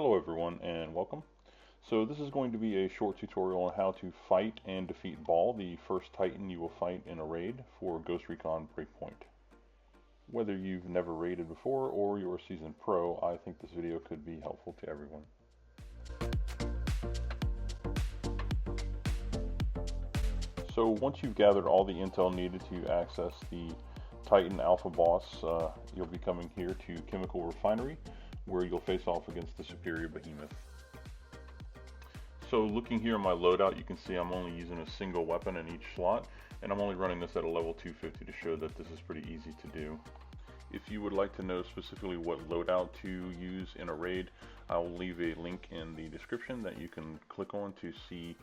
Hello everyone and welcome. So this is going to be a short tutorial on how to fight and defeat BAAL, the first Titan you will fight in a raid for Ghost Recon Breakpoint. Whether you've never raided before or you're a seasoned pro, I think this video could be helpful to everyone. So once you've gathered all the intel needed to access the Titan Alpha boss, you'll be coming here to Chemical Refinery, where you'll face off against the superior behemoth. So looking here at my loadout, you can see I'm only using a single weapon in each slot, and I'm only running this at a level 250 to show that this is pretty easy to do. If you would like to know specifically what loadout to use in a raid, I will leave a link in the description that you can click on to see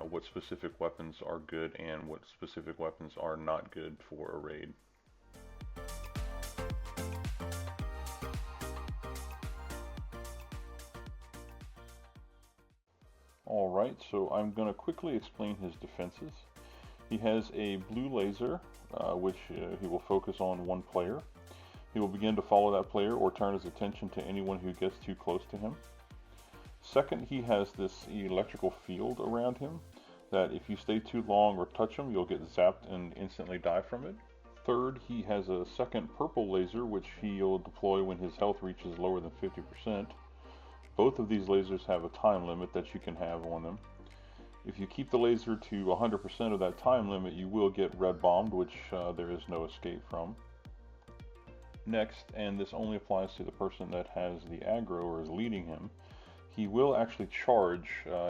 what specific weapons are good and what specific weapons are not good for a raid. Alright, so I'm going to quickly explain his defenses. He has a blue laser, which he will focus on one player. He will begin to follow that player or turn his attention to anyone who gets too close to him. Second, he has this electrical field around him that if you stay too long or touch him, you'll get zapped and instantly die from it. Third, he has a second purple laser, which he'll deploy when his health reaches lower than 50%. Both of these lasers have a time limit that you can have on them. If you keep the laser to 100% of that time limit, you will get red bombed, which there is no escape from. Next, and this only applies to the person that has the aggro or is leading him, he will actually charge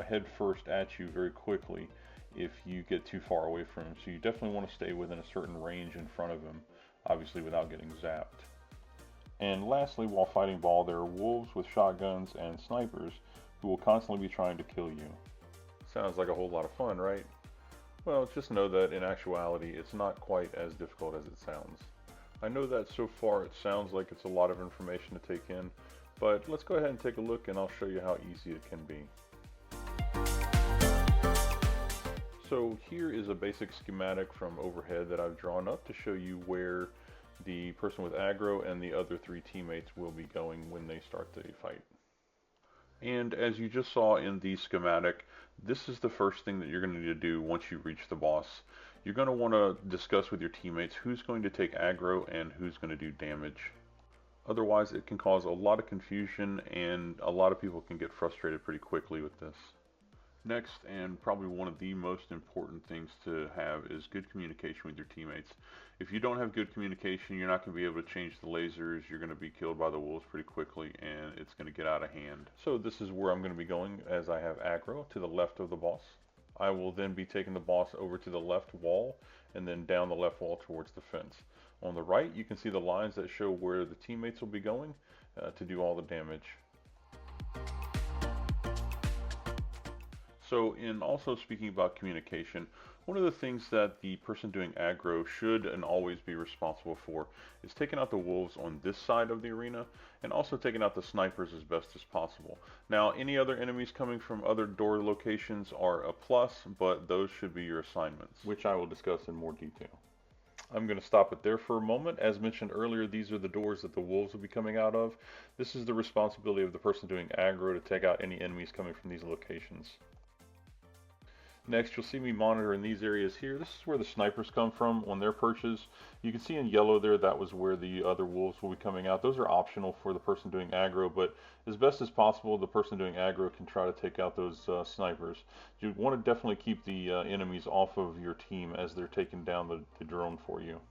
head first at you very quickly if you get too far away from him. So you definitely want to stay within a certain range in front of him, obviously without getting zapped. And lastly, while fighting BAAL, there are wolves with shotguns and snipers who will constantly be trying to kill you. Sounds like a whole lot of fun, right? Well, just know that in actuality, it's not quite as difficult as it sounds. I know that so far it sounds like it's a lot of information to take in, but let's go ahead and take a look and I'll show you how easy it can be. So here is a basic schematic from overhead that I've drawn up to show you where the person with aggro and the other three teammates will be going when they start the fight. And as you just saw in the schematic, this is the first thing that you're going to need to do once you reach the boss. You're going to want to discuss with your teammates who's going to take aggro and who's going to do damage. Otherwise, it can cause a lot of confusion and a lot of people can get frustrated pretty quickly with this. Next, and probably one of the most important things to have, is good communication with your teammates. If you don't have good communication, you're not going to be able to change the lasers, you're going to be killed by the wolves pretty quickly, and it's going to get out of hand. So this is where I'm going to be going, as I have aggro to the left of the boss. I will then be taking the boss over to the left wall, and then down the left wall towards the fence. On the right, you can see the lines that show where the teammates will be going to do all the damage. So in also speaking about communication, one of the things that the person doing aggro should and always be responsible for is taking out the wolves on this side of the arena and also taking out the snipers as best as possible. Now, any other enemies coming from other door locations are a plus, but those should be your assignments, which I will discuss in more detail. I'm going to stop it there for a moment. As mentioned earlier, these are the doors that the wolves will be coming out of. This is the responsibility of the person doing aggro to take out any enemies coming from these locations. Next, you'll see me monitoring these areas here. This is where the snipers come from on their perches. You can see in yellow there, that was where the other wolves will be coming out. Those are optional for the person doing aggro, but as best as possible, the person doing aggro can try to take out those snipers. You want to definitely keep the enemies off of your team as they're taking down the drone for you.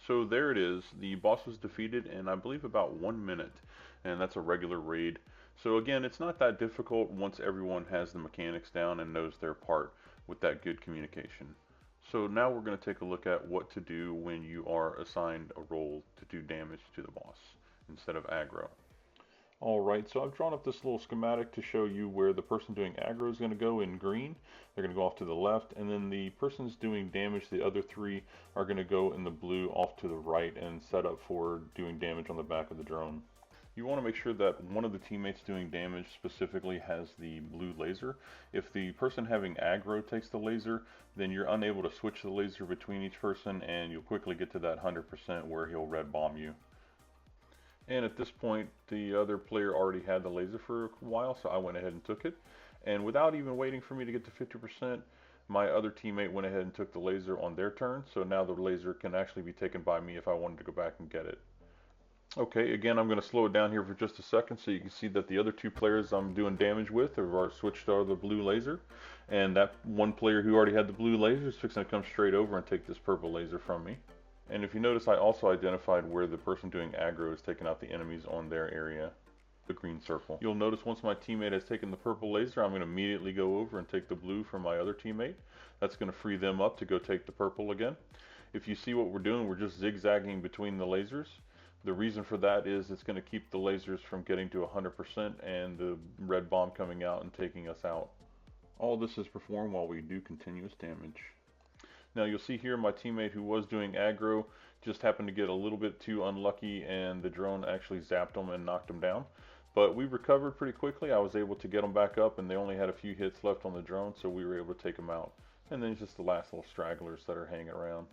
So there it is. The boss was defeated in, I believe, about 1 minute, and that's a regular raid. So again, it's not that difficult once everyone has the mechanics down and knows their part with that good communication. So now we're going to take a look at what to do when you are assigned a role to do damage to the boss instead of aggro. Alright, so I've drawn up this little schematic to show you where the person doing aggro is going to go in green. They're going to go off to the left, and then the person's doing damage, the other three, are going to go in the blue off to the right and set up for doing damage on the back of the drone. You want to make sure that one of the teammates doing damage specifically has the blue laser. If the person having aggro takes the laser, then you're unable to switch the laser between each person, and you'll quickly get to that 100% where he'll red bomb you. And at this point, the other player already had the laser for a while, so I went ahead and took it. And without even waiting for me to get to 50%, my other teammate went ahead and took the laser on their turn, so now the laser can actually be taken by me if I wanted to go back and get it. Okay, again, I'm going to slow it down here for just a second so you can see that the other two players I'm doing damage with are switched to the blue laser. And that one player who already had the blue laser is fixing to come straight over and take this purple laser from me. And if you notice, I also identified where the person doing aggro is taking out the enemies on their area, the green circle. You'll notice once my teammate has taken the purple laser, I'm going to immediately go over and take the blue from my other teammate. That's going to free them up to go take the purple again. If you see what we're doing, we're just zigzagging between the lasers. The reason for that is it's going to keep the lasers from getting to 100% and the red bomb coming out and taking us out. All this is performed while we do continuous damage. Now you'll see here my teammate who was doing aggro just happened to get a little bit too unlucky and the drone actually zapped him and knocked him down. But we recovered pretty quickly. I was able to get them back up and they only had a few hits left on the drone, so we were able to take them out. And then it's just the last little stragglers that are hanging around.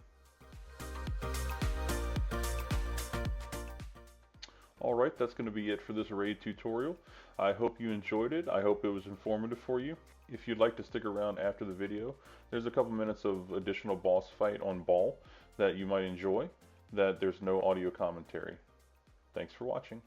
Alright, that's going to be it for this raid tutorial. I hope you enjoyed it. I hope it was informative for you. If you'd like to stick around after the video, there's a couple minutes of additional boss fight on BAAL that you might enjoy, that there's no audio commentary. Thanks for watching.